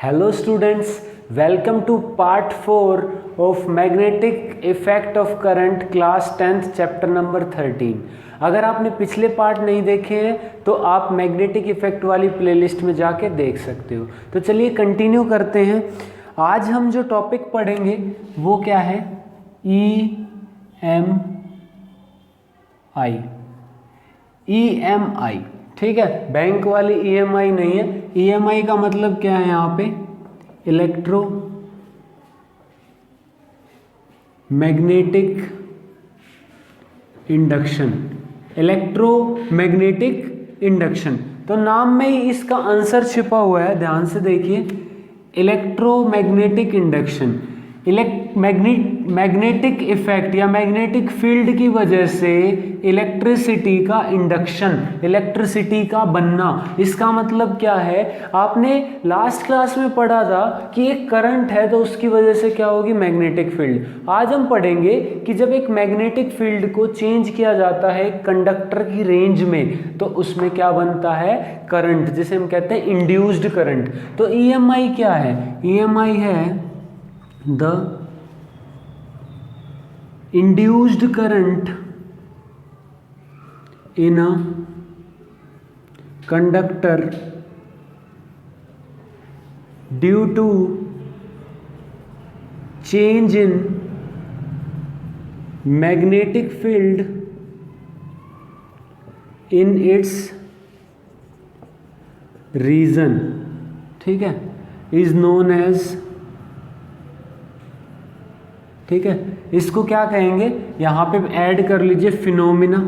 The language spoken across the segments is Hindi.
Hello students, welcome to part 4 of magnetic effect of current class 10th chapter number 13। अगर आपने पिछले पार्ट नहीं देखे हैं तो आप मैग्नेटिक इफेक्ट वाली प्लेलिस्ट में जाके देख सकते हो। तो चलिए कंटिन्यू करते हैं। आज हम जो टॉपिक पढ़ेंगे वो क्या है, EMI। ठीक है, बैंक वाली EMI नहीं है। EMI का मतलब क्या है यहाँ पे, electro magnetic induction. Electromagnetic induction, तो नाम में ही इसका आंसर छिपा हुआ है, ध्यान से देखिए। इलेक्ट्रोमैग्नेटिक इंडक्शन, मैग्नेटिक इफेक्ट या मैग्नेटिक फील्ड की वजह से इलेक्ट्रिसिटी का इंडक्शन, इलेक्ट्रिसिटी का बनना। इसका मतलब क्या है, आपने लास्ट क्लास में पढ़ा था कि एक करंट है तो उसकी वजह से क्या होगी, मैग्नेटिक फील्ड। आज हम पढ़ेंगे कि जब एक मैग्नेटिक फील्ड को चेंज किया जाता है एक कंडक्टर की रेंज में तो उसमें क्या बनता है, करंट, जिसे हम कहते हैं इंड्यूस्ड करंट। तो EMI क्या है, EMI है the induced current in a conductor due to change in magnetic field in its region, ठीक है, is known as, ठीक है, इसको क्या कहेंगे, यहां पे ऐड कर लीजिए phenomena,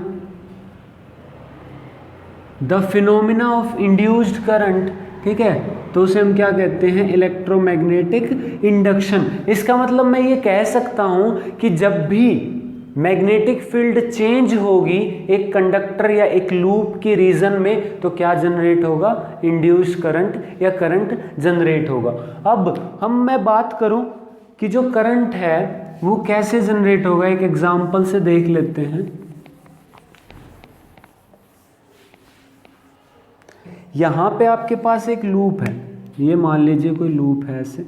the phenomena of induced current. ठीक है, तो उसे हम क्या कहते हैं, इलेक्ट्रोमैग्नेटिक इंडक्शन। इसका मतलब मैं ये कह सकता हूं कि जब भी मैग्नेटिक फील्ड चेंज होगी एक कंडक्टर या एक लूप की रीजन में तो क्या जनरेट होगा, इंड्यूस्ड करंट या करंट जनरेट होगा। अब मैं बात करूं कि जो करंट है वो कैसे जनरेट होगा, एक एग्जांपल से देख लेते हैं। यहां पे आपके पास एक लूप है, ये मान लीजिए कोई लूप है ऐसे,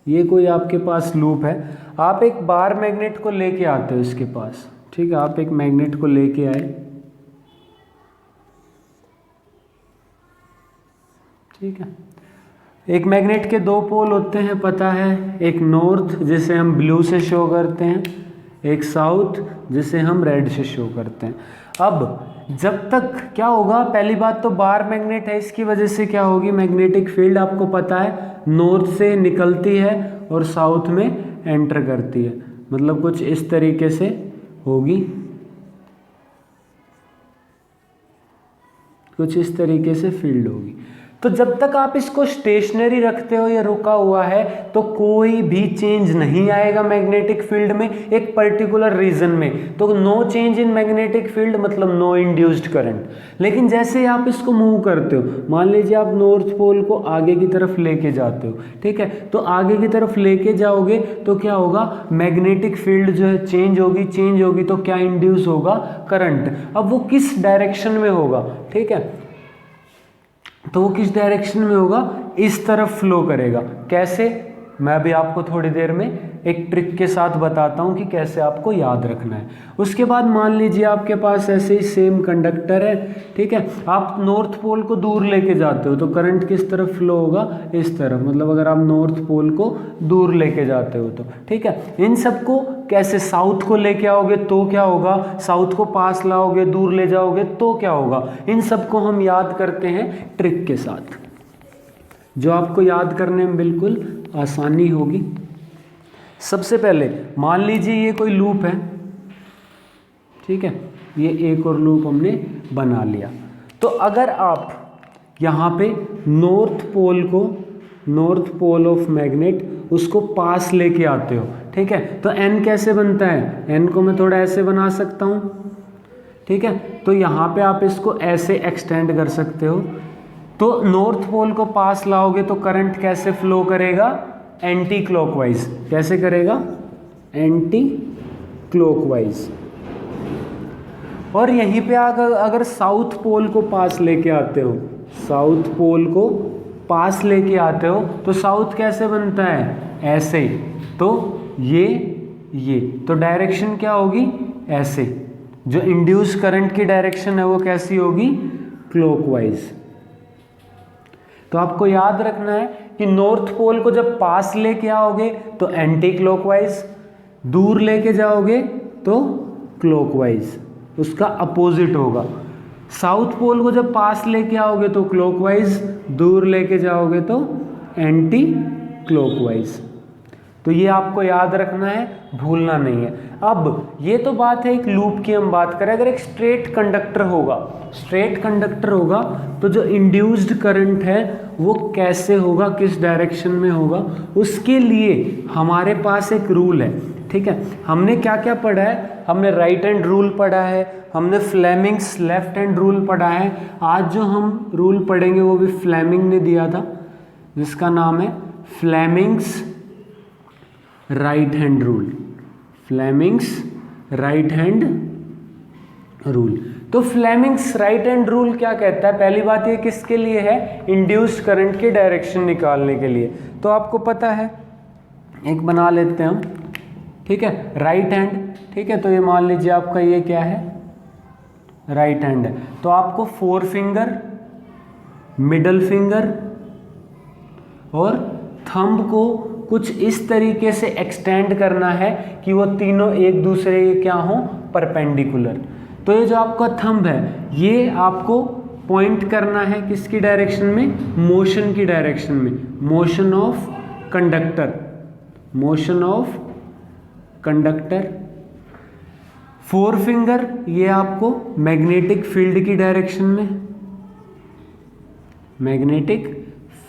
ये कोई आपके पास लूप है। आप एक बार मैग्नेट को लेके आते हो इसके पास, ठीक है, आप एक मैग्नेट को लेके आए, ठीक है। एक मैग्नेट के दो पोल होते हैं, पता है, एक नॉर्थ जिसे हम ब्लू से शो करते हैं, एक साउथ जिसे हम रेड से शो करते हैं। अब जब तक क्या होगा, पहली बात तो बार मैग्नेट है, इसकी वजह से क्या होगी, मैग्नेटिक फील्ड आपको पता है नॉर्थ से निकलती है और साउथ में एंटर करती है, मतलब कुछ इस तरीके से होगी, कुछ इस तरीके से फील्ड होगी। तो जब तक आप इसको स्टेशनरी रखते हो या रुका हुआ है तो कोई भी चेंज नहीं आएगा मैग्नेटिक फील्ड में एक पर्टिकुलर रीजन में, तो no change in magnetic field मतलब नो इंड्यूस्ड करंट। लेकिन जैसे ही आप इसको मूव करते हो, मान लीजिए आप नॉर्थ पोल को आगे की तरफ लेके जाते हो, ठीक है, तो आगे की तरफ लेके जाओगे तो क्या होगा, मैग्नेटिक फील्ड जो है चेंज होगी तो क्या इंड्यूस होगा, करंट। अब वो किस डायरेक्शन में होगा, ठीक है, तो वो किस डायरेक्शन में होगा, इस तरफ फ्लो करेगा। कैसे, मैं अभी आपको थोड़ी देर में एक ट्रिक के साथ बताता हूं कि कैसे आपको याद रखना है। उसके बाद मान लीजिए आपके पास ऐसे ही सेम कंडक्टर है, ठीक है, आप नॉर्थ पोल को दूर लेके जाते हो तो करंट किस तरफ फ्लो होगा, इस तरफ, मतलब अगर आप नॉर्थ पोल को दूर लेके जाते हो तो, ठीक है। इन सबको कैसे, साउथ को लेके आओगे तो क्या होगा, साउथ को पास लाओगे, दूर ले जाओगे तो क्या होगा, इन सबको हम याद करते हैं ट्रिक के साथ, जो आपको याद करने में बिल्कुल आसानी होगी। सबसे पहले मान लीजिए ये कोई लूप है, ठीक है, ये एक और लूप हमने बना लिया। तो अगर आप यहाँ पे नॉर्थ पोल ऑफ मैग्नेट उसको पास लेके आते हो, ठीक है, तो N कैसे बनता है, N को मैं थोड़ा ऐसे बना सकता हूँ, ठीक है, तो यहाँ पे आप इसको ऐसे एक्सटेंड कर सकते हो। तो नॉर्थ पोल को पास लाओगे तो करंट कैसे फ्लो करेगा, एंटी क्लॉकवाइज। कैसे करेगा, एंटी क्लॉकवाइज। और यहीं पे अगर साउथ पोल को पास लेके आते हो, साउथ पोल को पास लेके आते हो तो साउथ कैसे बनता है, ऐसे। तो ये तो डायरेक्शन क्या होगी, ऐसे। जो इंड्यूस करंट की डायरेक्शन है वो कैसी होगी, क्लॉकवाइज। तो आपको याद रखना है कि नॉर्थ पोल को जब पास लेके आओगे तो एंटी क्लॉकवाइज, दूर लेके जाओगे तो क्लॉकवाइज, उसका अपोजिट होगा। साउथ पोल को जब पास लेके आओगे तो क्लॉकवाइज, दूर लेके जाओगे तो एंटी क्लॉकवाइज। तो ये आपको याद रखना है, भूलना नहीं है। अब ये तो बात है एक लूप की हम बात करें, अगर एक स्ट्रेट कंडक्टर होगा तो जो इंड्यूस्ड करंट है वो कैसे होगा, किस डायरेक्शन में होगा, उसके लिए हमारे पास एक रूल है। ठीक है, हमने क्या क्या पढ़ा है, हमने राइट हैंड रूल पढ़ा है, हमने फ्लेमिंग्स लेफ्ट हैंड रूल पढ़ा है। आज जो हम रूल पढ़ेंगे वो भी फ्लेमिंग ने दिया था, जिसका नाम है Fleming's right hand rule. Fleming's right hand rule. तो फ्लेमिंग्स राइट हैंड रूल क्या कहता है, पहली बात ये किसके लिए है, इंड्यूस्ड करंट की डायरेक्शन निकालने के लिए। तो आपको पता है, एक बना लेते हैं हम, ठीक है, राइट हैंड। ठीक है, तो ये मान लीजिए आपका ये क्या है, राइट हैंड है। तो आपको 4 फिंगर, मिडल फिंगर और थंब को कुछ इस तरीके से एक्सटेंड करना है कि वो तीनों एक दूसरे के क्या हों, परपेंडिकुलर। तो ये जो आपका थंब है ये आपको पॉइंट करना है किसकी डायरेक्शन में, मोशन की डायरेक्शन में, motion of conductor, motion of conductor. 4 finger ये आपको मैग्नेटिक फील्ड की डायरेक्शन में, मैग्नेटिक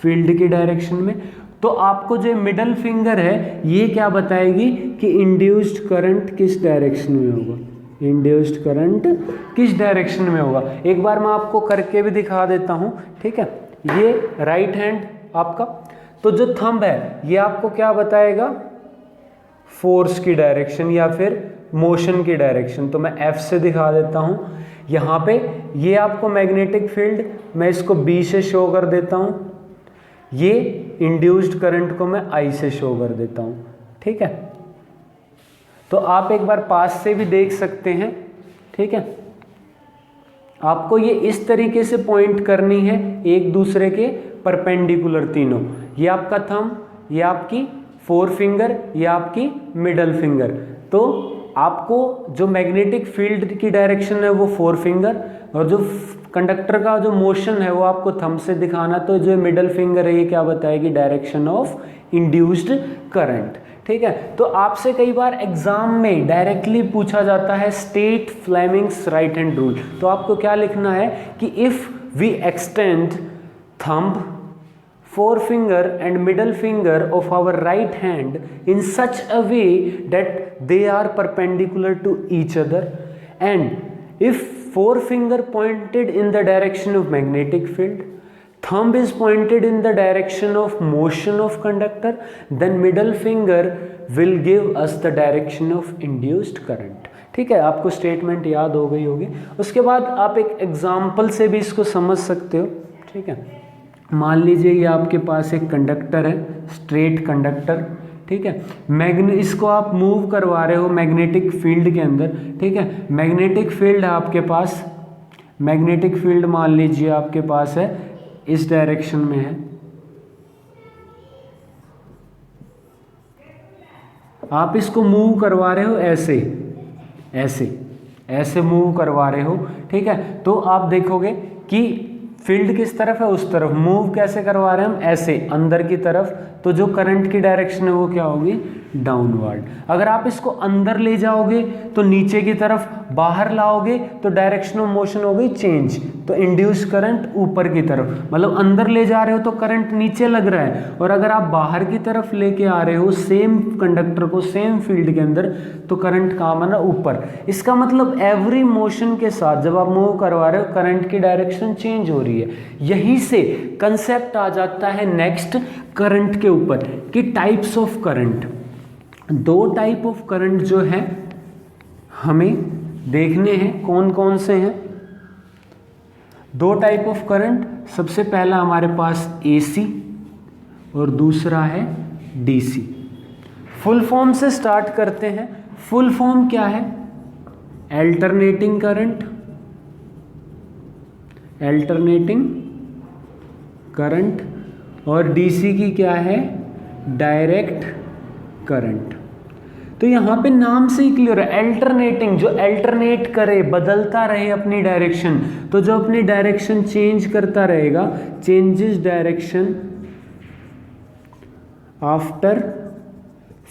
फील्ड की डायरेक्शन में। तो आपको जो मिडल फिंगर है ये क्या बताएगी कि इंड्यूस्ड करंट किस डायरेक्शन में होगा, इंड्यूस्ड करंट किस डायरेक्शन में होगा। एक बार मैं आपको करके भी दिखा देता हूं। ठीक है, ये राइट हैंड आपका, तो जो थंब है ये आपको क्या बताएगा, फोर्स की डायरेक्शन या फिर मोशन की डायरेक्शन। तो मैं F से दिखा देता हूं। यहाँ पे ये आपको मैग्नेटिक फील्ड, मैं इसको B से शो कर देता हूं, ये इंड्यूस्ड करंट को मैं I से शो कर देता हूं। ठीक है, तो आप एक बार पास से भी देख सकते हैं। ठीक है, आपको ये इस तरीके से पॉइंट करनी है एक दूसरे के परपेंडिकुलर तीनों। ये आपका थंब, ये आपकी 4 फिंगर, ये आपकी मिडल फिंगर। तो आपको जो मैग्नेटिक फील्ड की डायरेक्शन है वो 4 फिंगर, और जो कंडक्टर का जो मोशन है वो आपको थंब से दिखाना। तो जो मिडल फिंगर है ये क्या बताएगी, डायरेक्शन ऑफ इंड्यूस्ड करंट। ठीक है, तो आपसे कई बार एग्जाम में डायरेक्टली पूछा जाता है state Fleming's right hand rule. तो आपको क्या लिखना है कि if we extend thumb, 4 finger and middle finger of our right hand in such a way that they are perpendicular to each other, and if 4 finger pointed in the direction of magnetic field, thumb is pointed in the direction of motion of conductor, then middle finger will give us the direction of induced current। ठीक है, आपको स्टेटमेंट याद हो गई होगी। उसके बाद आप एक एग्जाम्पल से भी इसको समझ सकते हो। ठीक है, मान लीजिए ये आपके पास एक कंडक्टर है, स्ट्रेट कंडक्टर। ठीक है, इसको आप मूव करवा रहे हो मैग्नेटिक फील्ड के अंदर। ठीक है, मैग्नेटिक फील्ड है आपके पास, मैग्नेटिक फील्ड मान लीजिए आपके पास है इस डायरेक्शन में है। आप इसको मूव करवा रहे हो ऐसे ऐसे ऐसे मूव करवा रहे हो। ठीक है, तो आप देखोगे कि फील्ड किस तरफ है, उस तरफ। मूव कैसे करवा रहे हैं हम, ऐसे अंदर की तरफ। तो जो करंट की डायरेक्शन है वो क्या होगी, डाउनवर्ड। अगर आप इसको अंदर ले जाओगे तो नीचे की तरफ, बाहर लाओगे तो डायरेक्शन ऑफ मोशन हो गई चेंज। तो इंड्यूस करंट ऊपर की तरफ, मतलब अंदर ले जा रहे हो तो करंट नीचे लग रहा है, और अगर आप बाहर की तरफ लेके आ रहे हो सेम कंडक्टर को सेम फील्ड के अंदर, तो करंट कहाँ बना, ऊपर। इसका मतलब एवरी मोशन के साथ जब आप मूव करवा रहे हो करंट की डायरेक्शन चेंज हो रही है। यहीं से कंसेप्ट आ जाता है नेक्स्ट करंट के ऊपर कि types of current. 2 type of current जो है हमें देखने हैं, कौन कौन से हैं। दो टाइप ऑफ करंट, सबसे पहला हमारे पास AC और दूसरा है DC। फुल फॉर्म से स्टार्ट करते हैं। फुल फॉर्म क्या है? अल्टरनेटिंग करंट, अल्टरनेटिंग करंट, और DC की क्या है? Direct current. तो यहाँ पे नाम से ही क्लियर है, अल्टरनेटिंग, जो अल्टरनेट करे, बदलता रहे अपनी डायरेक्शन। तो जो अपनी डायरेक्शन चेंज करता रहेगा, changes direction after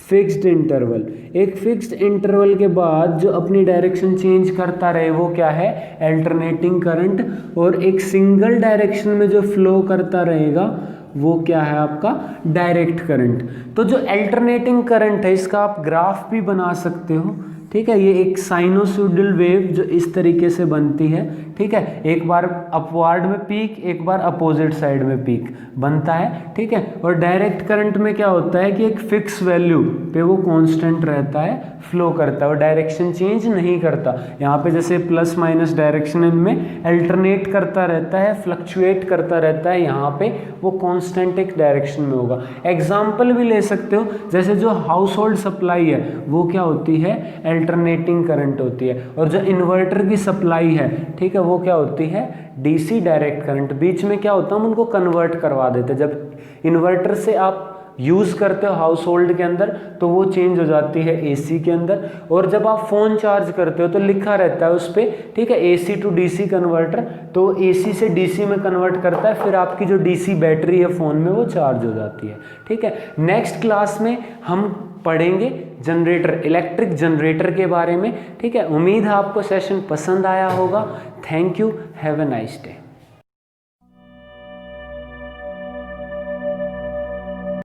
fixed interval, एक फिक्स्ड इंटरवल के बाद जो अपनी डायरेक्शन चेंज करता रहे वो क्या है? Alternating current. और एक सिंगल डायरेक्शन में जो फ्लो करता रहेगा वो क्या है? आपका डायरेक्ट करंट। तो जो अल्टरनेटिंग करंट है इसका आप ग्राफ भी बना सकते हो, ठीक है। ये एक साइनोसॉइडल वेव जो इस तरीके से बनती है, ठीक है। एक बार अपवार्ड में पीक, एक बार अपोजिट साइड में पीक बनता है, ठीक है। और डायरेक्ट करंट में क्या होता है कि एक फिक्स वैल्यू पे वो कांस्टेंट रहता है, फ्लो करता है और डायरेक्शन चेंज नहीं करता। यहाँ पे जैसे प्लस माइनस डायरेक्शन इनमें अल्टरनेट करता रहता है, फ्लक्चुएट करता रहता है, यहाँ पे वो कांस्टेंट एक डायरेक्शन में होगा। एग्जाम्पल भी ले सकते हो, जैसे जो हाउस होल्ड सप्लाई है वो क्या होती है? अल्टरनेटिंग करंट होती है। और जो इन्वर्टर की सप्लाई है, ठीक है, वो क्या होती है? DC direct current. बीच में क्या होता है, हम उनको कन्वर्ट करवा देते हैं। जब इन्वर्टर से आप यूज़ करते हो हाउस होल्ड के अंदर तो वो चेंज हो जाती है AC के अंदर। और जब आप फ़ोन चार्ज करते हो तो लिखा रहता है उस पर, ठीक है, AC टू DC कन्वर्टर, तो AC से DC में कन्वर्ट करता है, फिर आपकी जो DC बैटरी है फ़ोन में वो चार्ज हो जाती है, ठीक है। नेक्स्ट क्लास में हम पढ़ेंगे जनरेटर, इलेक्ट्रिक जनरेटर के बारे में, ठीक है। उम्मीद है आपको सेशन पसंद आया होगा। Thank you, have a nice day.